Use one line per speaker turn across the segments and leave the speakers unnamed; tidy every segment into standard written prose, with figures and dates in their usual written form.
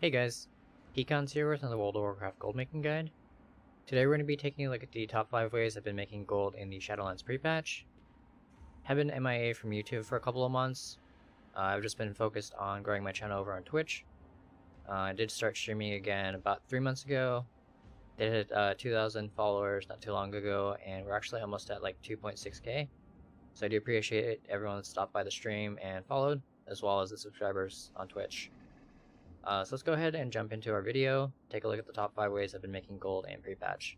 Hey guys, Econs here with another World of Warcraft gold making guide. Today we're going to be taking a look at the top 5 ways I've been making gold in the Shadowlands Pre-patch. Have been MIA from YouTube for a couple of months. I've just been focused on growing my channel over on Twitch. I did start streaming again about 3 months ago. Did hit 2,000 followers not too long ago, and we're actually almost at like 2.6k. So I do appreciate everyone that stopped by the stream and followed, as well as the subscribers on Twitch. So let's go ahead and jump into our video, take a look at the top 5 ways I've been making gold and pre-patch.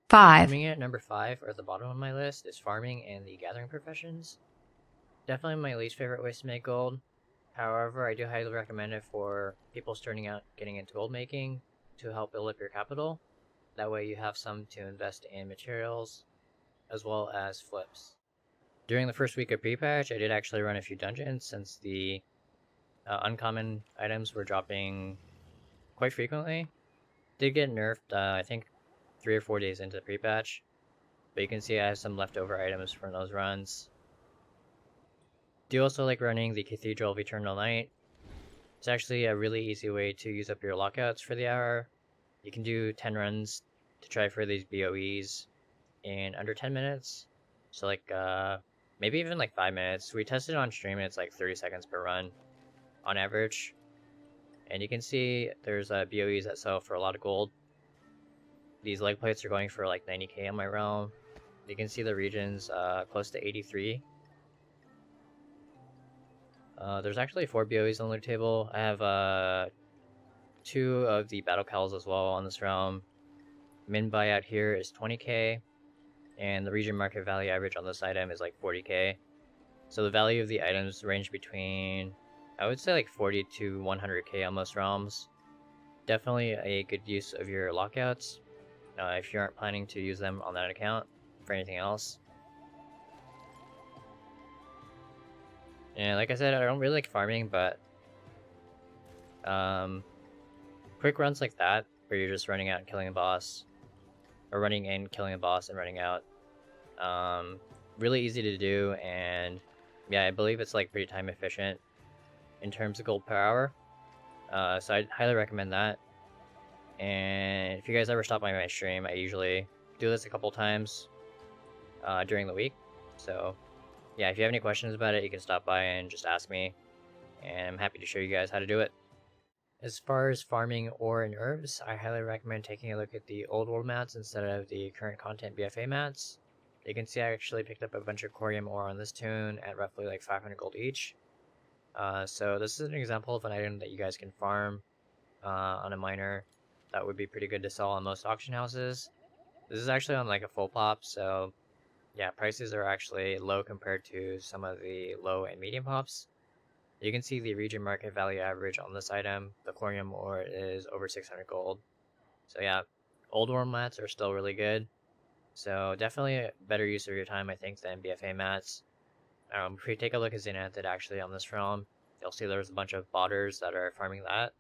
5.
Coming in at number 5, or at the bottom of my list, is farming and the gathering professions. Definitely my least favorite ways to make gold. However, I do highly recommend it for people starting out getting into gold making to help build up your capital. That way you have some to invest in materials, as well as flips. During the first week of pre-patch, I did actually run a few dungeons since the uncommon items were dropping quite frequently. Did get nerfed, I think 3 or 4 days into the pre-patch, but you can see I have some leftover items from those runs. Do also like running the Cathedral of Eternal Night. It's actually a really easy way to use up your lockouts for the hour. You can do 10 runs to try for these BOEs in under 10 minutes. So like maybe even like 5 minutes. We tested it on stream and it's like 30 seconds per run on average. And you can see there's BOEs that sell for a lot of gold. These leg plates are going for like 90k on my realm. You can see the regions close to 83. There's actually 4 BOEs on the loot table. I have 2 of the battle cows as well on this realm. Min buyout here is 20k, and the region market value average on this item is like 40k. So the value of the items range between, I would say, like 40 to 100k on most realms. Definitely a good use of your lockouts if you aren't planning to use them on that account for anything else. And like I said, I don't really like farming, but quick runs like that, where you're just running out and killing a boss, or running in, killing a boss, and running out, really easy to do, and yeah, I believe it's like pretty time efficient in terms of gold per hour. So I'd highly recommend that. And if you guys ever stop by my stream, I usually do this a couple times during the week. So yeah, if you have any questions about it, you can stop by and just ask me, and I'm happy to show you guys how to do it. As far as farming ore and herbs, I highly recommend taking a look at the old world mats instead of the current content BFA mats. You can see I actually picked up a bunch of corium ore on this tune at roughly like 500 gold each. So this is an example of an item that you guys can farm on a miner. That would be pretty good to sell on most auction houses. This is actually on like a full pop, so yeah, prices are actually low compared to some of the low and medium pops. You can see the region market value average on this item. The corium ore is over 600 gold. So yeah, old world mats are still really good. So definitely a better use of your time, I think, than BFA mats. If we take a look at Xenanthid actually on this realm, you'll see there's a bunch of botters that are farming that.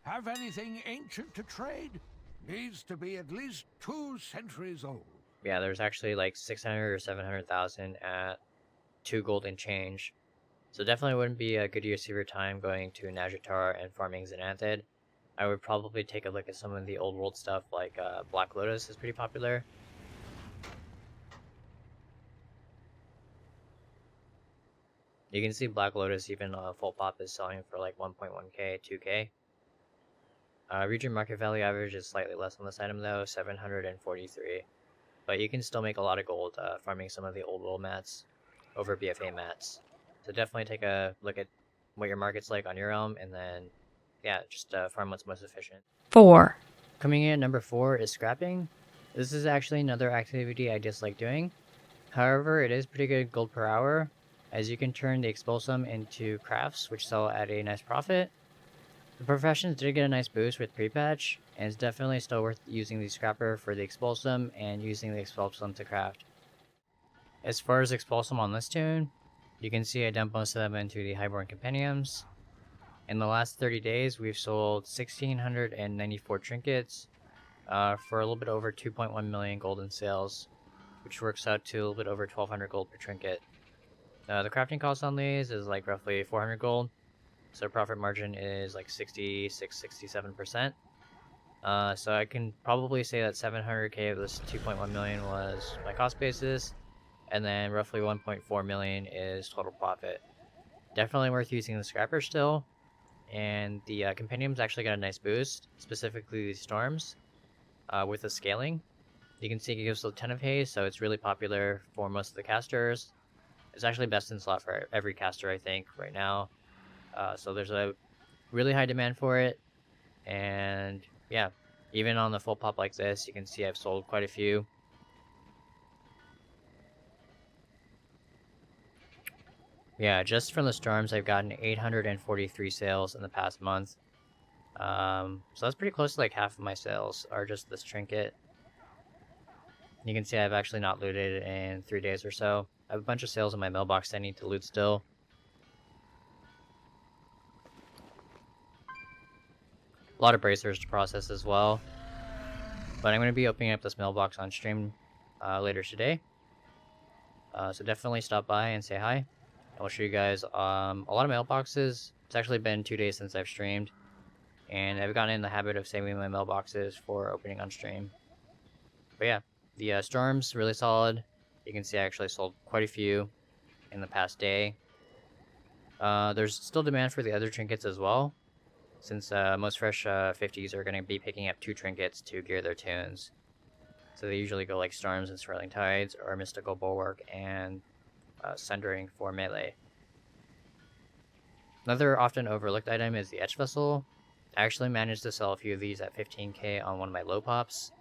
Have anything ancient to trade? Needs to be at least 2 centuries old.
Yeah, there's actually like 600 or 700,000 at 2 gold and change. So definitely wouldn't be a good use of your time going to Nazjatar and farming Xenanthid. I would probably take a look at some of the old world stuff, like Black Lotus is pretty popular. You can see Black Lotus even full pop is selling for like 1.1k, 2k. Region market value average is slightly less on this item though, 743. But you can still make a lot of gold farming some of the old world mats over BFA mats. So definitely take a look at what your market's like on your realm, and then yeah, just farm what's most efficient.
4.
Coming in at number 4 is scrapping. This is actually another activity I dislike doing. However, it is pretty good gold per hour, as you can turn the Expulsum into crafts, which sell at a nice profit. The professions did get a nice boost with pre-patch, and it's definitely still worth using the scrapper for the Expulsum and using the Expulsum to craft. As far as Expulsum on this tune, you can see I dumped most of them into the Highborn Compendiums. In the last 30 days, we've sold 1,694 trinkets for a little bit over 2.1 million gold in sales, which works out to a little bit over 1,200 gold per trinket. The crafting cost on these is like roughly 400 gold, so profit margin is like 66-67%. So I can probably say that 700k of this 2.1 million was my cost basis, and then roughly 1.4 million is total profit. Definitely worth using the scrapper still, and the compendium's actually got a nice boost, specifically the storms, with the scaling. You can see it gives a ton of haste, so it's really popular for most of the casters. It's actually best in slot for every caster, I think, right now. So there's a really high demand for it, and yeah, even on the full pop like this, you can see I've sold quite a few. Yeah, just from the storms, I've gotten 843 sales in the past month. So that's pretty close to like half of my sales are just this trinket. You can see I've actually not looted in 3 days or so. I have a bunch of sales in my mailbox I need to loot still. A lot of bracers to process as well. But I'm going to be opening up this mailbox on stream later today. So definitely stop by and say hi. I'll show you guys a lot of mailboxes. It's actually been 2 days since I've streamed, and I've gotten in the habit of saving my mailboxes for opening on stream. But yeah, the storms really solid. You can see I actually sold quite a few in the past day. There's still demand for the other trinkets as well, since most fresh 50s are going to be picking up 2 trinkets to gear their tunes. So they usually go like Storms and Swirling Tides, or Mystical Bulwark and Sundering for melee. Another often overlooked item is the Etch Vessel. I actually managed to sell a few of these at 15k on one of my low pops,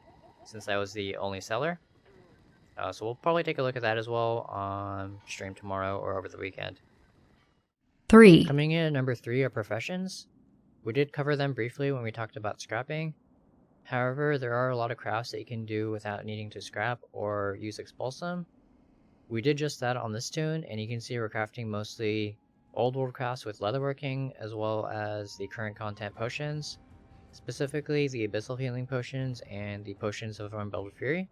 since I was the only seller. So we'll probably take a look at that as well on stream tomorrow or over the weekend.
3.
Coming in at number 3 are professions. We did cover them briefly when we talked about scrapping. However, there are a lot of crafts that you can do without needing to scrap or use Expulsum. We did just that on this tune, and you can see we're crafting mostly old world crafts with leatherworking, as well as the current content potions, specifically the Abyssal Healing Potions and the Potions of Unbelled Fury.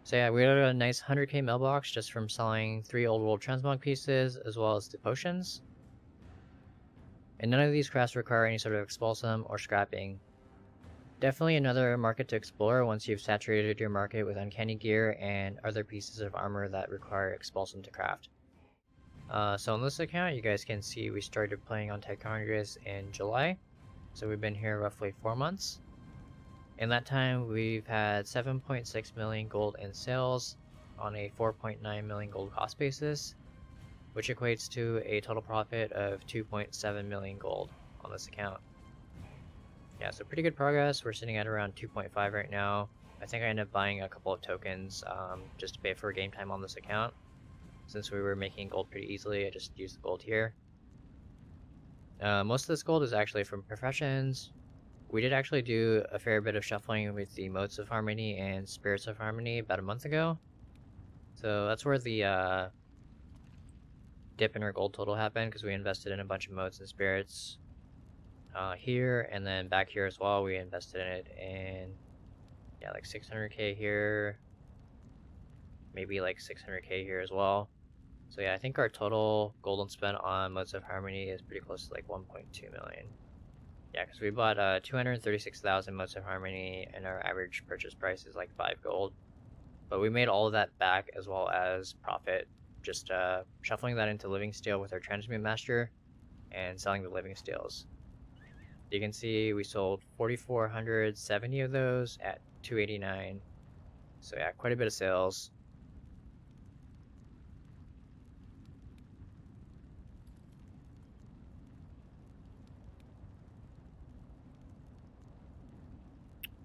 So yeah, we got a nice 100k mailbox just from selling 3 old world transmog pieces, as well as the potions. And none of these crafts require any sort of expulsum or scrapping. Definitely another market to explore once you've saturated your market with uncanny gear and other pieces of armor that require expulsum to craft. So on this account, you guys can see we started playing on Tech Congress in July. So we've been here roughly 4 months. In that time, we've had 7.6 million gold in sales on a 4.9 million gold cost basis, which equates to a total profit of 2.7 million gold on this account. Yeah, so pretty good progress. We're sitting at around 2.5 right now. I think I ended up buying a couple of tokens just to pay for game time on this account. Since we were making gold pretty easily, I just used the gold here. Most of this gold is actually from professions. We did actually do a fair bit of shuffling with the Motes of Harmony and Spirits of Harmony about a month ago. So that's where the dip in our gold total happened, because we invested in a bunch of Motes and Spirits here, and then back here as well. We invested in it in, yeah, like 600k here, maybe like 600k here as well. So yeah, I think our total gold spent on Motes of Harmony is pretty close to like 1.2 million. Yeah, because we bought 236,000 Motes of Harmony, and our average purchase price is like 5 gold. But we made all of that back as well as profit, just shuffling that into Living Steel with our Transmute Master and selling the Living Steels. You can see we sold 4,470 of those at 289. So yeah, quite a bit of sales.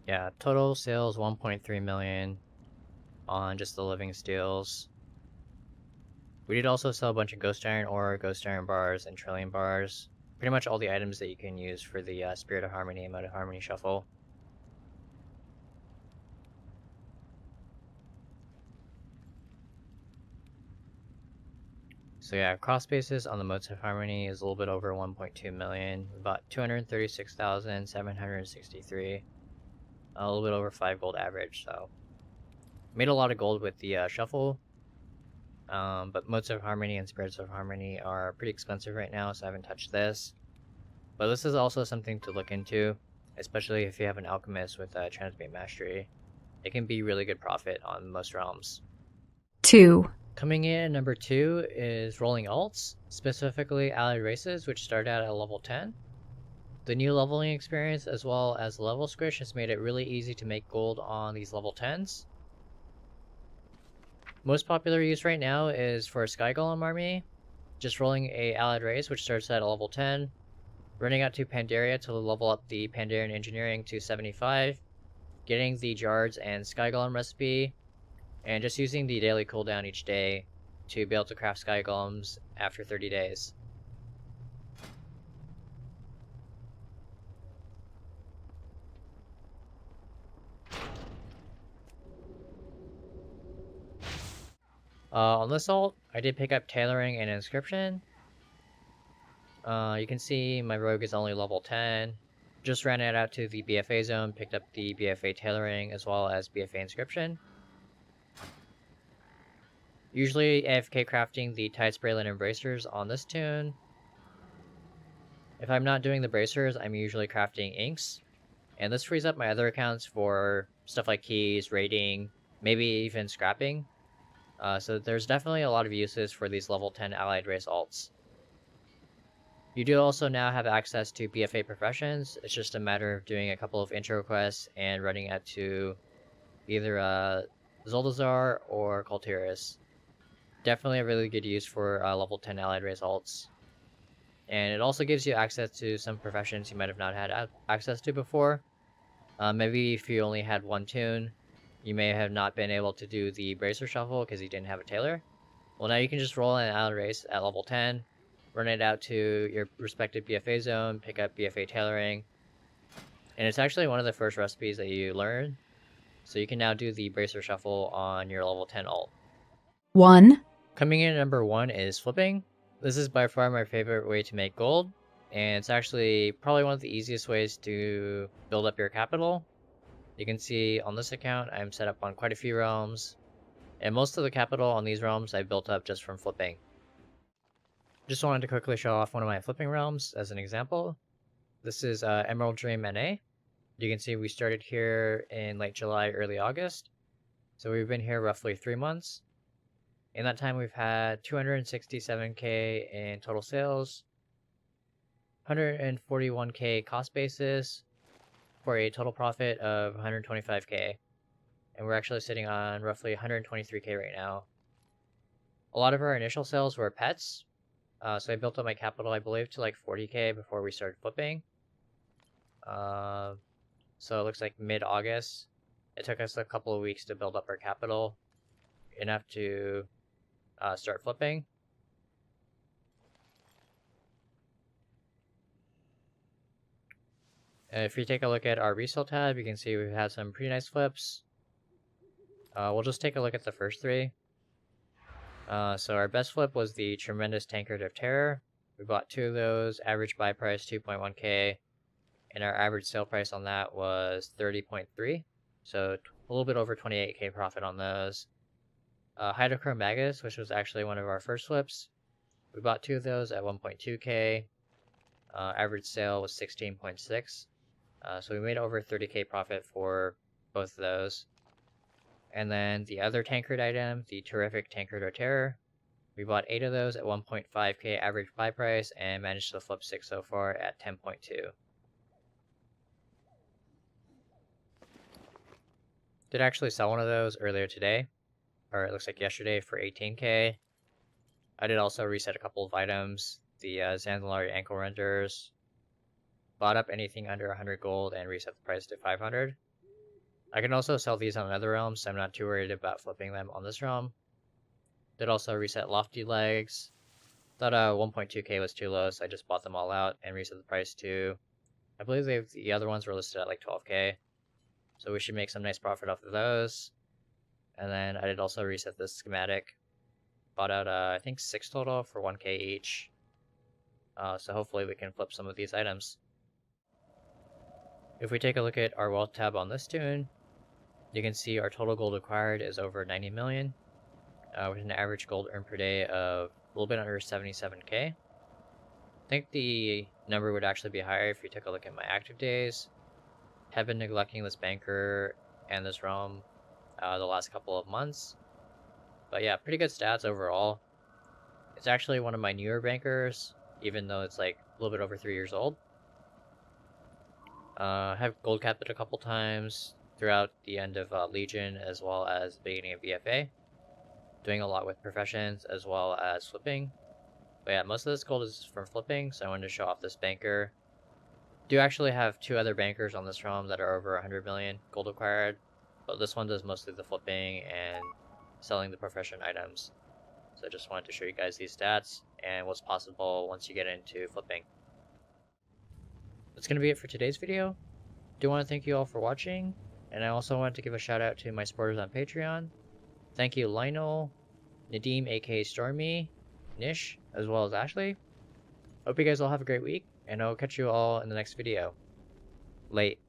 Yeah, total sales 1.3 million on just the Living Steels. We did also sell a bunch of Ghost Iron ore, Ghost Iron bars, and Trillium bars. Pretty much all the items that you can use for the Spirit of Harmony and Mode of Harmony shuffle. So yeah, cross basis on the Motes of Harmony is a little bit over 1.2 million. About 236,763. A little bit over 5 gold average, so made a lot of gold with the shuffle. But Motes of Harmony and Spirits of Harmony are pretty expensive right now, so I haven't touched this. But this is also something to look into, especially if you have an alchemist with Transmute Mastery. It can be really good profit on most realms.
2,
Coming in at number 2 is Rolling Alts, specifically allied races, which start out at level 10. The new leveling experience as well as level squish has made it really easy to make gold on these level 10s. Most popular use right now is for Sky Golem army, just rolling a allied race which starts at level 10, running out to Pandaria to level up the Pandarian Engineering to 75, getting the Jards and Sky Golem recipe, and just using the daily cooldown each day to be able to craft Sky Golems after 30 days. On this ult, I did pick up Tailoring and Inscription. You can see my rogue is only level 10. Just ran it out to the BFA zone, picked up the BFA Tailoring as well as BFA Inscription. Usually AFK crafting the Tide Spray Linen Bracers on this tune. If I'm not doing the bracers, I'm usually crafting inks. And this frees up my other accounts for stuff like keys, raiding, maybe even scrapping. So there's definitely a lot of uses for these level 10 allied race alts. You do also now have access to BFA professions. It's just a matter of doing a couple of intro quests and running out to either Zoldazar or Coltiris. Definitely a really good use for level 10 allied race alts. And it also gives you access to some professions you might have not had access to before. Maybe if you only had one tune, you may have not been able to do the Bracer Shuffle because you didn't have a tailor. Well, now you can just roll an allied race at level 10, run it out to your respective BFA zone, pick up BFA Tailoring, and it's actually one of the first recipes that you learn, so you can now do the Bracer Shuffle on your level 10 ult.
1,
Coming in at number 1 is flipping. This is by far my favorite way to make gold, and it's actually probably one of the easiest ways to build up your capital. You can see on this account I'm set up on quite a few realms, and most of the capital on these realms I built up just from flipping. Just wanted to quickly show off one of my flipping realms as an example. This is Emerald Dream NA. You can see we started here in late July, early August, so we've been here roughly 3 months. In that time, we've had 267k in total sales, 141k cost basis, for a total profit of 125k. And we're actually sitting on roughly 123k right now. A lot of our initial sales were pets, so I built up my capital, I believe, to like 40k before we started flipping. So it looks like mid-August. It took us a couple of weeks to build up our capital, enough to start flipping. If you take a look at our resale tab, you can see we've had some pretty nice flips. We'll just take a look at the first 3. So our best flip was the Tremendous Tankard of Terror. We bought 2 of those, average buy price 2.1k, and our average sale price on that was 30.3, so a little bit over 28k profit on those. Hydrochrome Magus, which was actually one of our first flips. We bought 2 of those at 1.2k. Average sale was 16.6. So we made over 30k profit for both of those. And then the other tankard item, the Terrific Tankard of Terror. We bought 8 of those at 1.5k average buy price and managed to flip 6 so far at 10.2. Did actually sell one of those earlier today, or it looks like yesterday, for 18k. I did also reset a couple of items, the Zandalari ankle renders. Bought up anything under 100 gold and reset the price to 500. I can also sell these on other realms, so I'm not too worried about flipping them on this realm. Did also reset Lofty Legs. Thought 1.2k was too low, so I just bought them all out and reset the price to, I believe the other ones were listed at like 12k. So we should make some nice profit off of those. And then I did also reset this schematic. Bought out, I think 6 total for 1k each. So hopefully we can flip some of these items. If we take a look at our wealth tab on this tune, you can see our total gold acquired is over 90 million. with an average gold earned per day of a little bit under 77k. I think the number would actually be higher if you took a look at my active days. Have been neglecting this banker and this realm the last couple of months. But yeah, pretty good stats overall. It's actually one of my newer bankers, even though it's like a little bit over 3 years old. Have gold capped it a couple times throughout the end of Legion as well as the beginning of BFA. Doing a lot with professions as well as flipping. But yeah, most of this gold is from flipping, so I wanted to show off this banker. Do actually have 2 other bankers on this realm that are over 100 million gold acquired, but this one does mostly the flipping and selling the profession items. So I just wanted to show you guys these stats and what's possible once you get into flipping. That's going to be it for today's video. Do want to thank you all for watching, and I also wanted to give a shout out to my supporters on Patreon. Thank you Lionel, Nadim aka Stormy, Nish, as well as Ashley. Hope you guys all have a great week, and I'll catch you all in the next video. Late.